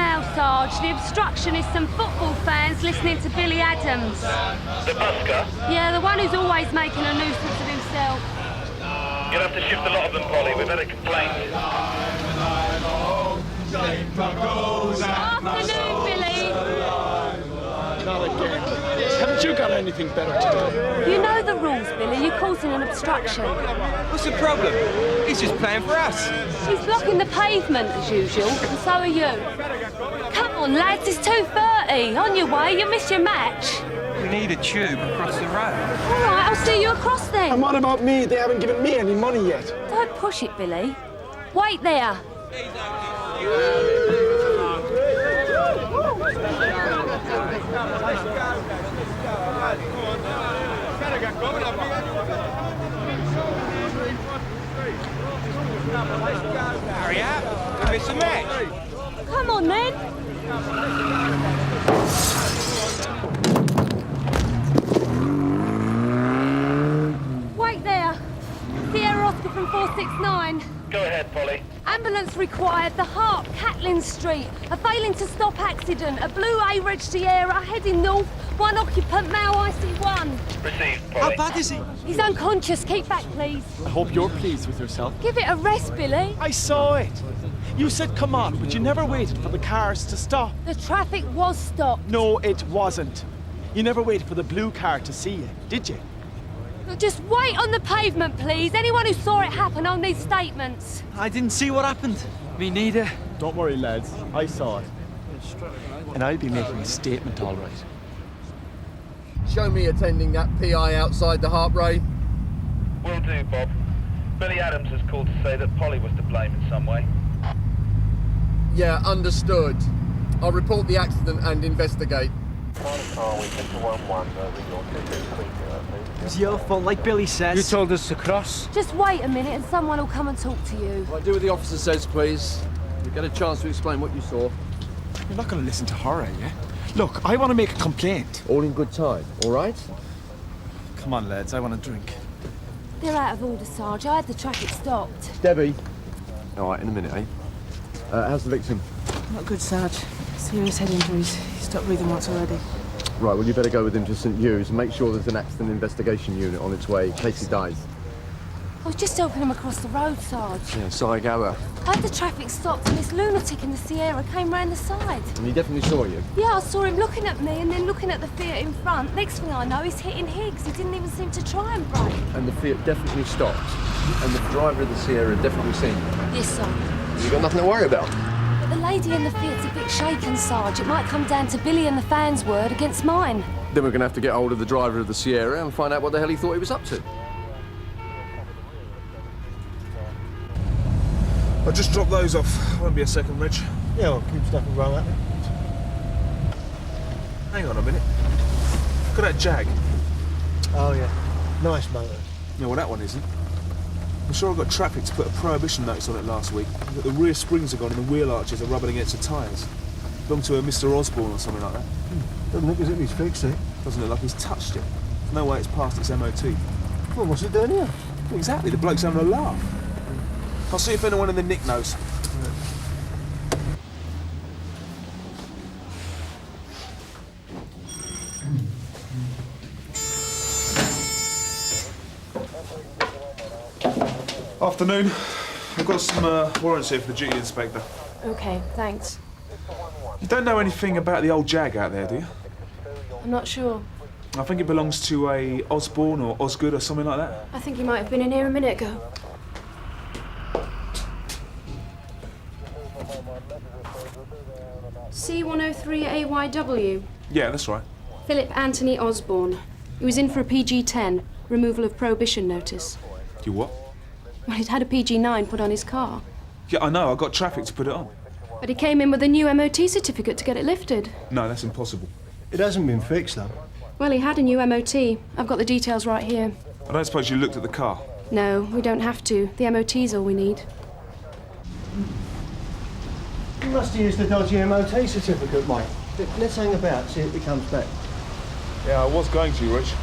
now, Sarge. The obstruction is some football fans listening to Billy Adams. The busker? Yeah, the one who's always making a nuisance of himself. You'll have to shift a lot of them, Polly. We've had a complaint. Afternoon, Billy. Not again. Haven't you got anything better to do? You know the rules, Billy. You're causing an obstruction. What's the problem? He's just playing for us. He's blocking the pavement, as usual, and so are you. Come on, lads, it's 2:30. On your way, you'll miss your match. We need a tube across the road. All right, I'll see you across then. And what about me? They haven't given me any money yet. Don't push it, Billy. Wait there. Hurry up. We'll miss a match. Come on, then. Wait there. Sierra Oscar from 469. Go ahead, Polly. Ambulance required. The Harp, Catlin Street. A failing to stop accident. A blue A-Reg Sierra heading north. One occupant, male IC1. Received, Polly. How bad is he? He's unconscious. Keep back, please. I hope you're pleased with yourself. Give it a rest, Billy. I saw it. You said come on, but you never waited for the cars to stop. The traffic was stopped. No, it wasn't. You never waited for the blue car to see you, did you? Look, just wait on the pavement, please. Anyone who saw it happen, I'll need statements. I didn't see what happened. Me neither. Don't worry, lads. I saw it. And I'll be making a statement, all right. Show me attending that PI outside the Harp Ray. Will do, Bob. Billy Adams has called to say that Polly was to blame in some way. Yeah, understood. I'll report the accident and investigate. It's your fault, like Billy says. You told us to cross. Just wait a minute and someone will come and talk to you. Right, do what the officer says, please. You get a chance to explain what you saw. You're not going to listen to her, are you? Look, I want to make a complaint. All in good time, all right? Come on, lads, I want a drink. They're out of order, Sarge. I had the traffic stopped. Debbie. All right, in a minute, eh? How's the victim? Not good, Sarge. Serious head injuries. He's stopped breathing once already. Right, well, you better go with him to St. Hugh's and make sure there's an accident investigation unit on its way in case he dies. I was just helping him across the road, Sarge. Yeah, sorry, Gower. I had the traffic stopped and this lunatic in the Sierra came round the side. And he definitely saw you? Yeah, I saw him looking at me and then looking at the Fiat in front. Next thing I know, he's hitting Higgs. He didn't even seem to try and brake. And the Fiat definitely stopped. And the driver of the Sierra definitely seen you? Yes, sir. You've got nothing to worry about. But the lady in the Fiat's a bit shaken, Sarge. It might come down to Billy and the fans' word against mine. Then we're going to have to get hold of the driver of the Sierra and find out what the hell he thought he was up to. I'll just drop those off. Won't be a second, Reg. Yeah, well, keep stuff and roll at me. Hang on a minute. Look at that Jag. Oh, yeah. Nice motor. Yeah, well, that one isn't. I'm sure I got traffic to put a prohibition notice on it last week. The rear springs are gone and the wheel arches are rubbing against the tyres. Belonged to a Mr. Osborne or something like that. Doesn't look as if he's fixed it. Doesn't look like he's touched it. There's no way it's passed its MOT. Well, what's it doing here? Well, exactly, the bloke's having a laugh. I'll see if anyone in the nick knows. Afternoon. I've got some warrants here for the duty inspector. Okay, thanks. You don't know anything about the old Jag out there, do you? I'm not sure. I think it belongs to a Osborne or Osgood or something like that. I think he might have been in here a minute ago. C103AYW. Yeah, that's right. Philip Anthony Osborne. He was in for a PG-10, removal of prohibition notice. You what? Well, he'd had a PG-9 put on his car. Yeah, I know. I got traffic to put it on. But he came in with a new MOT certificate to get it lifted. No, that's impossible. It hasn't been fixed, though. Well, he had a new MOT. I've got the details right here. I don't suppose you looked at the car? No, we don't have to. The MOT's all we need. You must have used the dodgy MOT certificate, mate. Let's hang about, see if it comes back. Yeah, I was going to, Rich.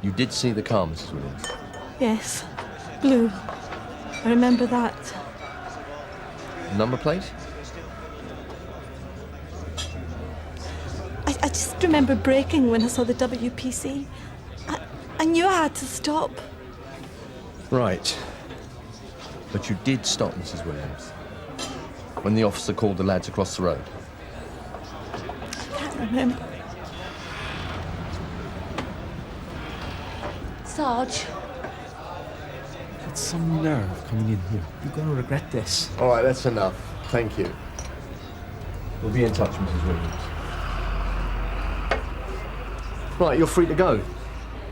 You did see the car, Mrs. Williams? Yes, blue. I remember that. Number plate? I just remember braking when I saw the W.P.C. I knew I had to stop. Right. But you did stop, Mrs. Williams, when the officer called the lads across the road. I can't remember. Sarge. It's some nerve coming in here. You're going to regret this. All right, that's enough. Thank you. We'll be in touch, Mrs. Williams. Right, you're free to go.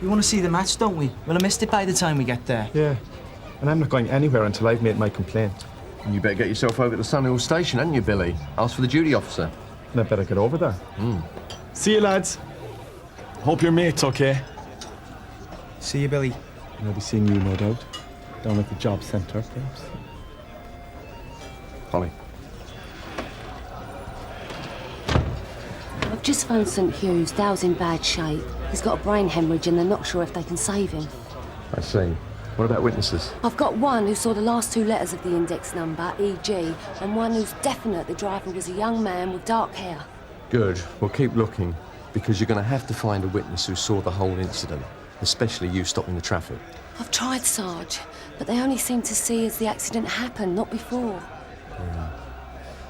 We want to see the match, don't we? Well, I missed it by the time we get there. Yeah. And I'm not going anywhere until I've made my complaint. And you better get yourself over to Sunhill Station, hadn't you, Billy? Ask for the duty officer. And I better get over there. See you, lads. Hope your mate's okay. See you, Billy. And I'll be seeing you, no doubt. Down at the job centre, perhaps. Polly. I've just phoned St Hugh's. Dow's in bad shape. He's got a brain hemorrhage and they're not sure if they can save him. I see. What about witnesses? I've got one who saw the last two letters of the index number, EG, and one who's definite the driver was a young man with dark hair. Good. We'll keep looking, because you're going to have to find a witness who saw the whole incident, especially you stopping the traffic. I've tried, Sarge, but they only seem to see as the accident happened, not before.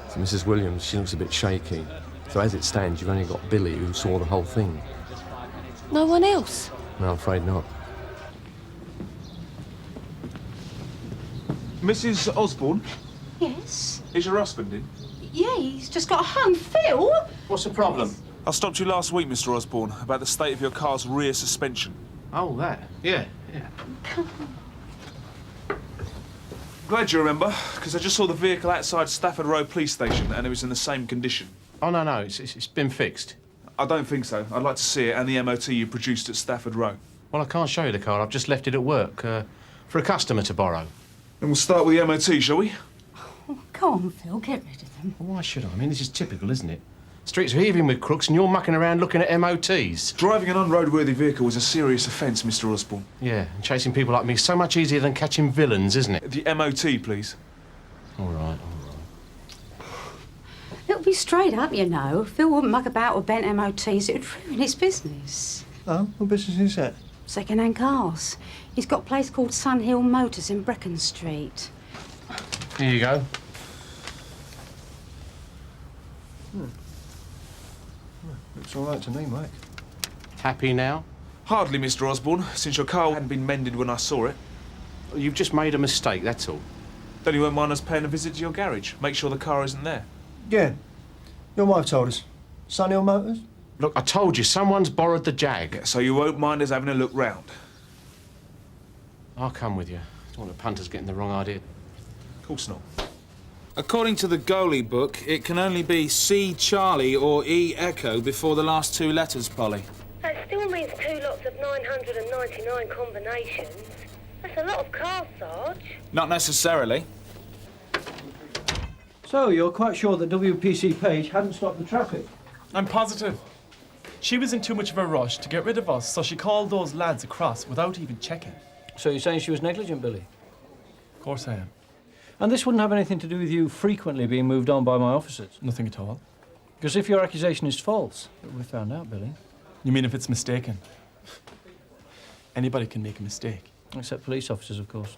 So Mrs. Williams, she looks a bit shaky. So as it stands, you've only got Billy who saw the whole thing. No one else? No, I'm afraid not. Mrs. Osborne, Yes? is your husband in? Yeah, he's just got home. Phil? What's the problem? I stopped you last week, Mr. Osborne, about the state of your car's rear suspension. Oh, that. Yeah. Glad you remember, because I just saw the vehicle outside Stafford Road Police Station and it was in the same condition. Oh, no, it's been fixed. I don't think so. I'd like to see it and the MOT you produced at Stafford Row. Well, I can't show you the car. I've just left it at work for a customer to borrow. And we'll start with the MOT, shall we? Oh, go on, Phil, get rid of them. Well, why should I? I mean, this is typical, isn't it? Streets are heaving with crooks and you're mucking around looking at MOTs. Driving an unroadworthy vehicle is a serious offence, Mr. Osborne. Yeah, and chasing people like me is so much easier than catching villains, isn't it? The MOT, please. All right. It'll be straight up, you know. Phil wouldn't muck about with bent MOTs. It would ruin his business. Oh, what business is that? Second-hand cars. He's got a place called Sunhill Motors in Brecon Street. Here you go. Looks all right to me, Mike. Happy now? Hardly, Mr. Osborne, since your car hadn't been mended when I saw it. You've just made a mistake, that's all. Then you won't mind us paying a visit to your garage. Make sure the car isn't there. Yeah. Your wife told us. Sunhill Motors? Look, I told you, someone's borrowed the Jag. Yeah, so you won't mind us having a look round. I'll come with you. Don't want the punters getting the wrong idea. Of course not. According to the goalie book, it can only be C Charlie or E Echo before the last two letters, Polly. That still means 2 lots of 999 combinations. That's a lot of cars, Sarge. Not necessarily. So, you're quite sure that W.P.C. Page hadn't stopped the traffic? I'm positive. She was in too much of a rush to get rid of us, so she called those lads across without even checking. So you're saying she was negligent, Billy? Of course I am. And this wouldn't have anything to do with you frequently being moved on by my officers? Nothing at all. Because if your accusation is false, we found out, Billy. You mean if it's mistaken? Anybody can make a mistake. Except police officers, of course.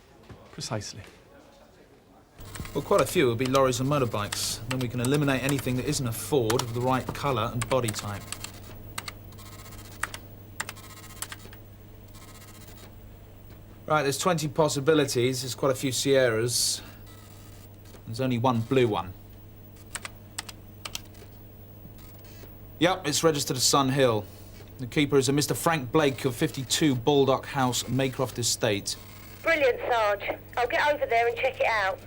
Precisely. Well, quite a few would be lorries and motorbikes. Then we can eliminate anything that isn't a Ford of the right colour and body type. Right, there's 20 possibilities. There's quite a few Sierras. There's only one blue one. Yep, it's registered as Sunhill. The keeper is a Mr. Frank Blake of 52 Baldock House, Maycroft Estate. Brilliant, Sarge. I'll get over there and check it out.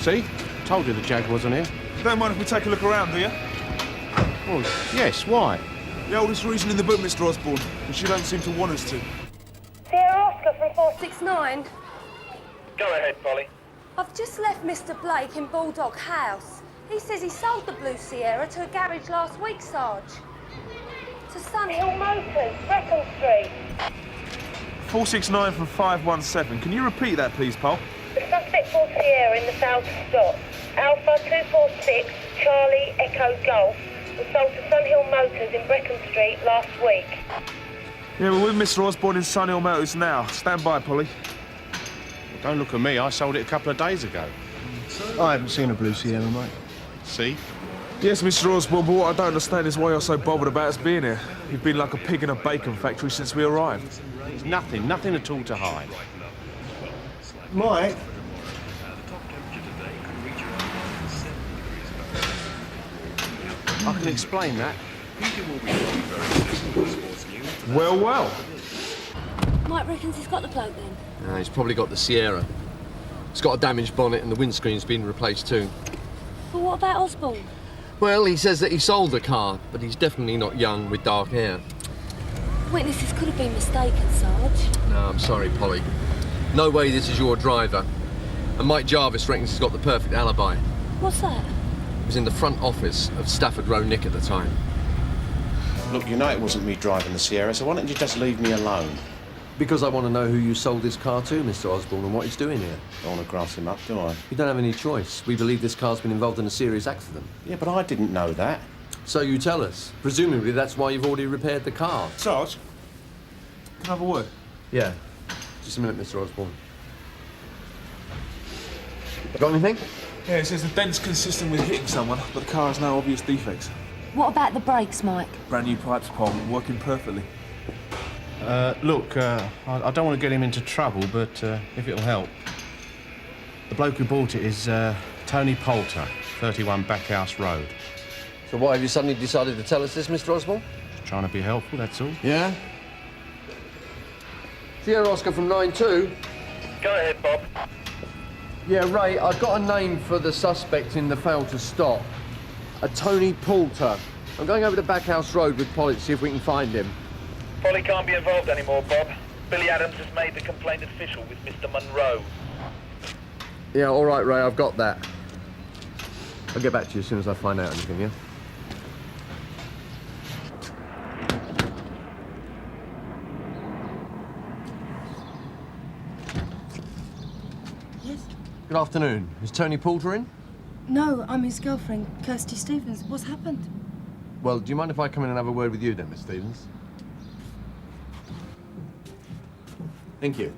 See? Told you the Jag wasn't here. Don't mind if we take a look around, do you? Well, yes, why? The oldest reason in the book, Mr. Osborne, and she don't seem to want us to. Sierra Oscar from 469. Go ahead, Polly. I've just left Mr. Blake in Bulldog House. He says he sold the Blue Sierra to a garage last week, Sarge. To Sunhill Motors, Brecon Street. 469 from 517. Can you repeat that, please, Paul? The suspect bought Sierra in the south stop. Alpha 246 Charlie Echo Golf was sold to Sunhill Motors in Brecon Street last week. Yeah, we're with Mr. Osborne in Sunhill Motors now. Stand by, Polly. Well, don't look at me. I sold it a couple of days ago. I haven't seen a Blue Sierra, mate. See? Yes, Mr. Osborne, but what I don't understand is why you're so bothered about us being here. You've been like a pig in a bacon factory since we arrived. There's nothing at all to hide. Mike? I can explain that. Well, well. Mike reckons he's got the bloke then. He's probably got the Sierra. It's got a damaged bonnet and the windscreen's been replaced too. But what about Osborne? Well, he says that he sold the car, but he's definitely not young with dark hair. Witnesses could have been mistaken, Sarge. No, I'm sorry, Polly. No way this is your driver. And Mike Jarvis reckons he's got the perfect alibi. What's that? He was in the front office of Stafford Row Nick at the time. Look, you know it wasn't me driving the Sierra, so why don't you just leave me alone? Because I want to know who you sold this car to, Mr. Osborne, and what he's doing here. Don't want to grass him up, do I? You don't have any choice. We believe this car's been involved in a serious accident. Yeah, but I didn't know that. So you tell us. Presumably that's why you've already repaired the car. Sarge, can I have a word? Yeah. Just a minute, Mr. Osborne. Got anything? Yeah, it says the dent's consistent with hitting someone, but the car has no obvious defects. What about the brakes, Mike? Brand new pipes, Paul, working perfectly. Look, I don't want to get him into trouble, but if it'll help. The bloke who bought it is Tony Poulter, 31 Backhouse Road. So why have you suddenly decided to tell us this, Mr. Osborne? Just trying to be helpful, that's all. Yeah? Sierra Oscar from 9-2. Go ahead, Bob. Yeah, Ray, I've got a name for the suspect in the fail to stop. A Tony Poulter. I'm going over to Backhouse Road with Polly to see if we can find him. Polly can't be involved anymore, Bob. Billy Adams has made the complaint official with Mr. Monroe. Yeah, all right, Ray, I've got that. I'll get back to you as soon as I find out anything, yeah? Yes? Good afternoon. Is Tony Poulter in? No, I'm his girlfriend, Kirsty Stevens. What's happened? Well, do you mind if I come in and have a word with you then, Miss Stevens? Thank you.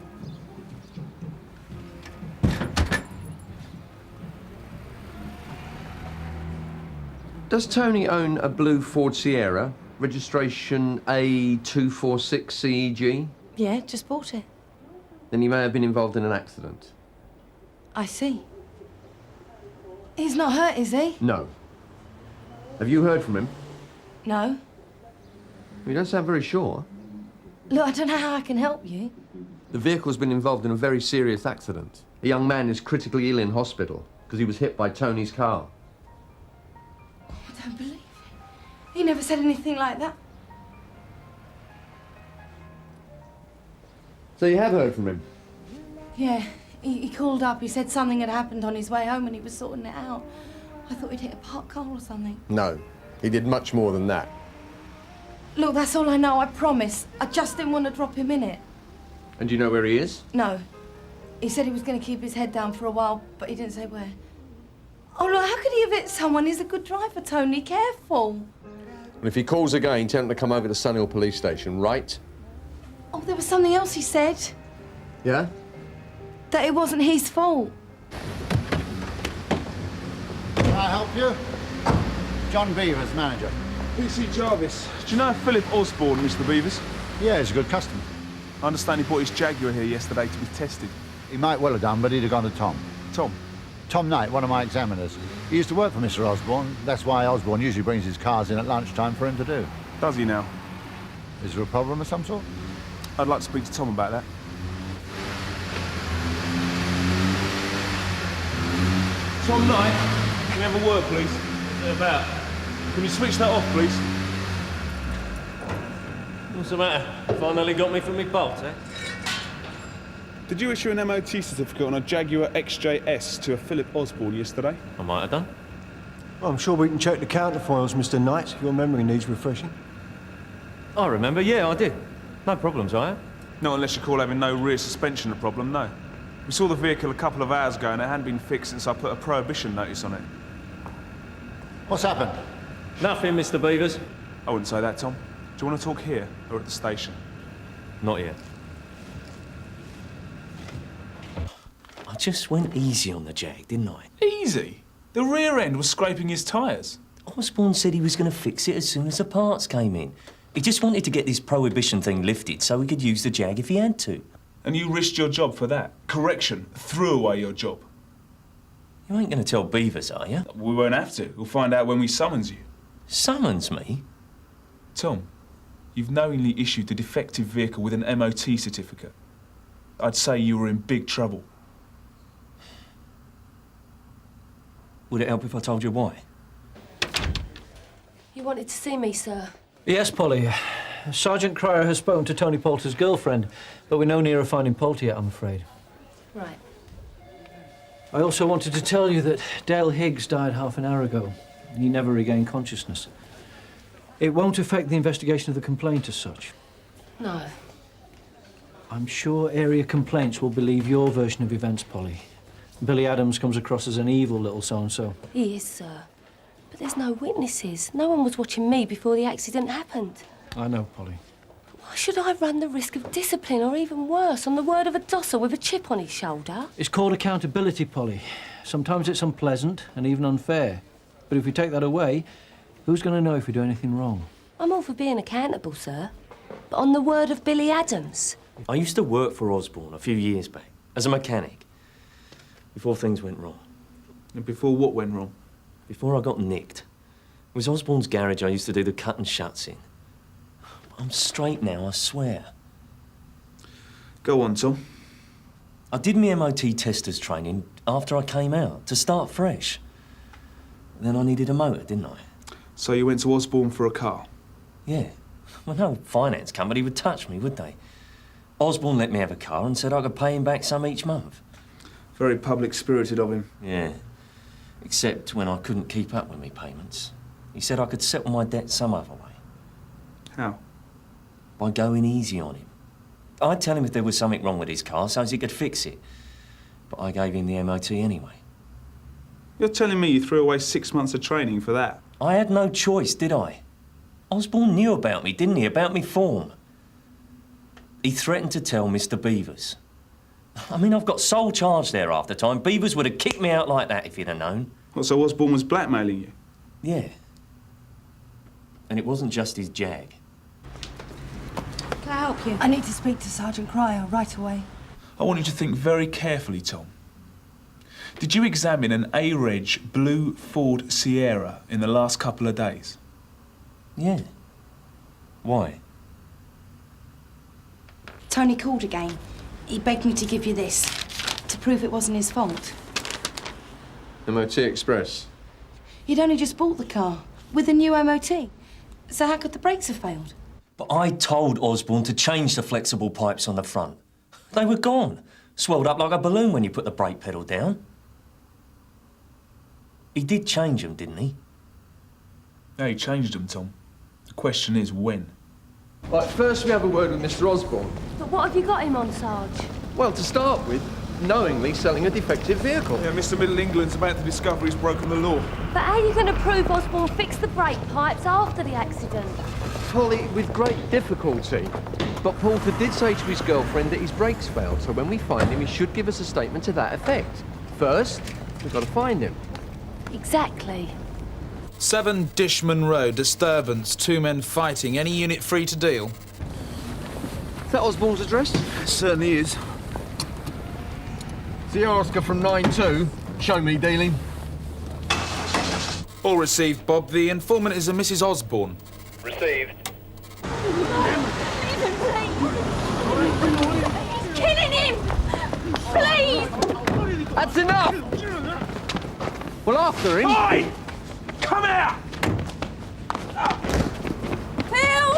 Does Tony own a blue Ford Sierra, registration A246CEG? Yeah, just bought it. Then he may have been involved in an accident. I see. He's not hurt, is he? No. Have you heard from him? No. You don't sound very sure. Look, I don't know how I can help you. The vehicle's been involved in a very serious accident. A young man is critically ill in hospital because he was hit by Tony's car. I don't believe it. He never said anything like that. So you have heard from him? Yeah, he called up. He said something had happened on his way home and he was sorting it out. I thought he'd hit a parked car or something. No. He did much more than that. Look, that's all I know, I promise. I just didn't want to drop him in it. And do you know where he is? No. He said he was going to keep his head down for a while, but he didn't say where. Oh, look, how could he have hit someone? He's a good driver, Tony. Careful. And if he calls again, tell him to come over to Sunhill Police Station, right? Oh, there was something else he said. Yeah? That it wasn't his fault. Can I help you? John Beavers, manager. P.C. Jarvis. Do you know Philip Osborne, Mr. Beavers? Yeah, he's a good customer. I understand he brought his Jaguar here yesterday to be tested. He might well have done, but he'd have gone to Tom. Tom? Tom Knight, one of my examiners. He used to work for Mr. Osborne. That's why Osborne usually brings his cars in at lunchtime for him to do. Does he now? Is there a problem of some sort? I'd like to speak to Tom about that. Tom Knight, can we have a word, please? About. Can you switch that off, please? What's the matter? Finally got me from my bolt, eh? Did you issue an MOT certificate on a Jaguar XJS to a Philip Osborne yesterday? I might have done. Well, I'm sure we can check the counterfoils, Mr. Knight, if your memory needs refreshing. I remember, yeah, I did. No problems, I have. Not unless you call having no rear suspension a problem, no. We saw the vehicle a couple of hours ago and it hadn't been fixed since I put a prohibition notice on it. What's happened? Nothing, Mr. Beavers. I wouldn't say that, Tom. Do you want to talk here or at the station? Not yet. I just went easy on the Jag, didn't I? Easy? The rear end was scraping his tyres. Osborne said he was going to fix it as soon as the parts came in. He just wanted to get this prohibition thing lifted so he could use the Jag if he had to. And you risked your job for that? Correction, threw away your job. You ain't going to tell Beavers, are you? We won't have to. We'll find out when we summons you. Summons me? Tom, you've knowingly issued a defective vehicle with an MOT certificate. I'd say you were in big trouble. Would it help if I told you why? You wanted to see me, sir? Yes, Polly. Sergeant Cryer has spoken to Tony Poulter's girlfriend, but we're no nearer finding Poulter yet, I'm afraid. Right. I also wanted to tell you that Dale Higgs died half an hour ago. He never regained consciousness. It won't affect the investigation of the complaint as such. No. I'm sure area complaints will believe your version of events, Polly. Billy Adams comes across as an evil little so-and-so. He is, sir. But there's no witnesses. No one was watching me before the accident happened. I know, Polly. Why should I run the risk of discipline or even worse on the word of a dosser with a chip on his shoulder? It's called accountability, Polly. Sometimes it's unpleasant and even unfair. But if we take that away, who's going to know if we do anything wrong? I'm all for being accountable, sir. But on the word of Billy Adams. I used to work for Osborne a few years back as a mechanic before things went wrong. And before what went wrong? Before I got nicked. It was Osborne's garage I used to do the cut and shuts in. I'm straight now, I swear. Go on, Tom. I did my MOT testers training after I came out, to start fresh. Then I needed a motor, didn't I? So you went to Osborne for a car? Yeah. Well, no finance company would touch me, would they? Osborne let me have a car and said I could pay him back some each month. Very public-spirited of him. Yeah. Except when I couldn't keep up with me payments. He said I could settle my debt some other way. How? By going easy on him. I'd tell him if there was something wrong with his car so as he could fix it. But I gave him the MOT anyway. You're telling me you threw away 6 months of training for that? I had no choice, did I? Osborne knew about me, didn't he? About me form. He threatened to tell Mr. Beavers. I mean, I've got sole charge there half the time. Beavers would have kicked me out like that if he'd have known. What, so Osborne was blackmailing you? Yeah. And it wasn't just his Jag. Can I help you? I need to speak to Sergeant Cryer right away. I want you to think very carefully, Tom. Did you examine an A-Reg blue Ford Sierra in the last couple of days? Yeah. Why? Tony called again. He begged me to give you this, to prove it wasn't his fault. MOT Express. He'd only just bought the car, with a new MOT. So how could the brakes have failed? But I told Osborne to change the flexible pipes on the front. They were gone. Swelled up like a balloon when you put the brake pedal down. He did change them, didn't he? Yeah, he changed them, Tom. The question is when. Right, first we have a word with Mr. Osborne. But what have you got him on, Sarge? Well, to start with, knowingly selling a defective vehicle. Yeah, Mr. Middle England's about to discover he's broken the law. But how are you going to prove Osborne fixed the brake pipes after the accident? Polly, with great difficulty. But Poulter did say to his girlfriend that his brakes failed, so when we find him, he should give us a statement to that effect. First, we've got to find him. Exactly. 7 Dishman Road, disturbance, 2 men fighting. Any unit free to deal? Is that Osborne's address? It certainly is. The Oscar from 9-2. Show me dealing. All received, Bob. The informant is a Mrs. Osborne. Received. He's killing him! Please! That's enough! Well, after him... Oi! Come out! Phil!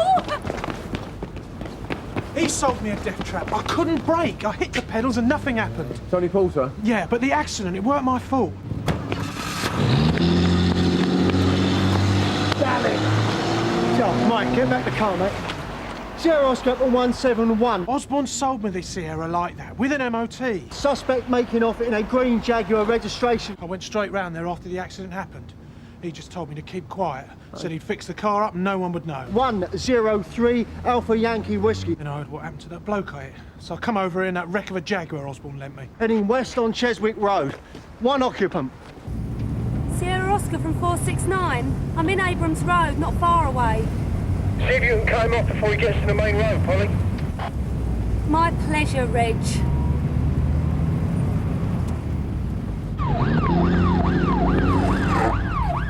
He sold me a death trap. I couldn't brake. I hit the pedals and nothing happened. Tony Poulter? Yeah, but the accident, it weren't my fault. Oh, Mike, get back the car, mate. Sierra Oscar for 171. Osborne sold me this Sierra like that, with an MOT. Suspect making off in a green Jaguar registration. I went straight round there after the accident happened. He just told me to keep quiet. Said he'd fix the car up and no one would know. 103 Alpha Yankee Whiskey. Then I heard what happened to that bloke I hit. So I come over here in that wreck of a Jaguar Osborne lent me. Heading west on Cheswick Road. 1 occupant. Sierra Oscar from 469. I'm in Abrams Road, not far away. See if you can climb off before he gets to the main road, Polly. My pleasure, Reg.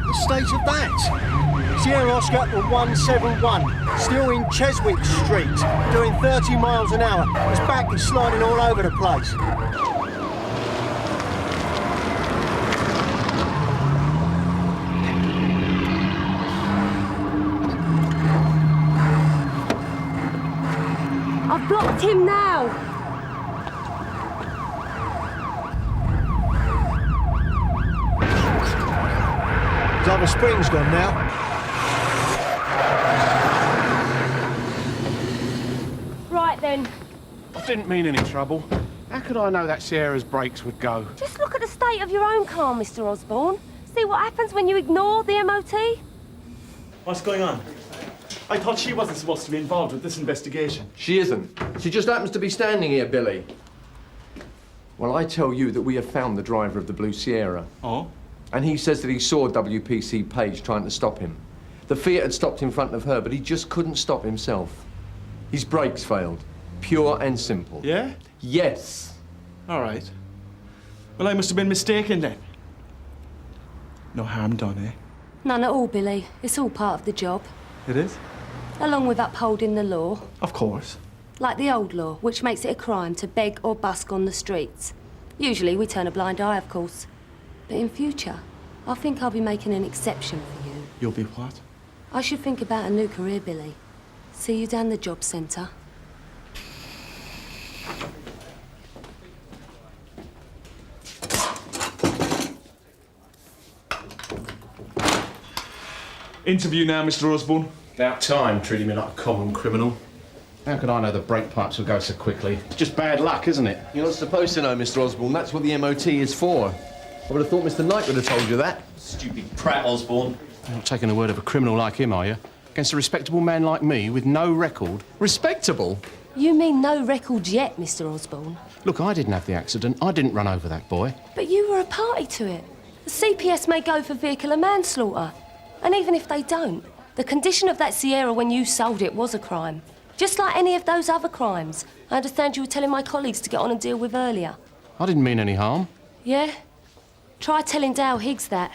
The state of that. Sierra Oscar for 171. Still in Cheswick Street. Doing 30 miles an hour. His back is sliding all over the place. I've blocked him now. His other spring's gone now. Right then. I didn't mean any trouble. How could I know that Sierra's brakes would go? Just look at the state of your own car, Mr. Osborne. See what happens when you ignore the MOT? What's going on? I thought she wasn't supposed to be involved with this investigation. She isn't. She just happens to be standing here, Billy. Well, I tell you that we have found the driver of the Blue Sierra. Oh? And he says that he saw W.P.C. Page trying to stop him. The Fiat had stopped in front of her, but he just couldn't stop himself. His brakes failed. Pure and simple. Yeah? Yes. All right. Well, I must have been mistaken then. No harm done, eh? None at all, Billy. It's all part of the job. It is? Along with upholding the law. Of course. Like the old law, which makes it a crime to beg or busk on the streets. Usually we turn a blind eye, of course. But in future, I think I'll be making an exception for you. You'll be what? I should think about a new career, Billy. See you down the job centre. Interview now, Mr. Osborne. About time, treating me like a common criminal. How could I know the brake pipes would go so quickly? It's just bad luck, isn't it? You're not supposed to know, Mr. Osborne. That's what the MOT is for. I would have thought Mr. Knight would have told you that. Stupid prat, Osborne. You're not taking the word of a criminal like him, are you? Against a respectable man like me with no record? Respectable? You mean no records yet, Mr. Osborne? Look, I didn't have the accident. I didn't run over that boy. But you were a party to it. The CPS may go for vehicular manslaughter. And even if they don't, the condition of that Sierra when you sold it was a crime. Just like any of those other crimes I understand you were telling my colleagues to get on and deal with earlier. I didn't mean any harm. Yeah? Try telling Dale Higgs that.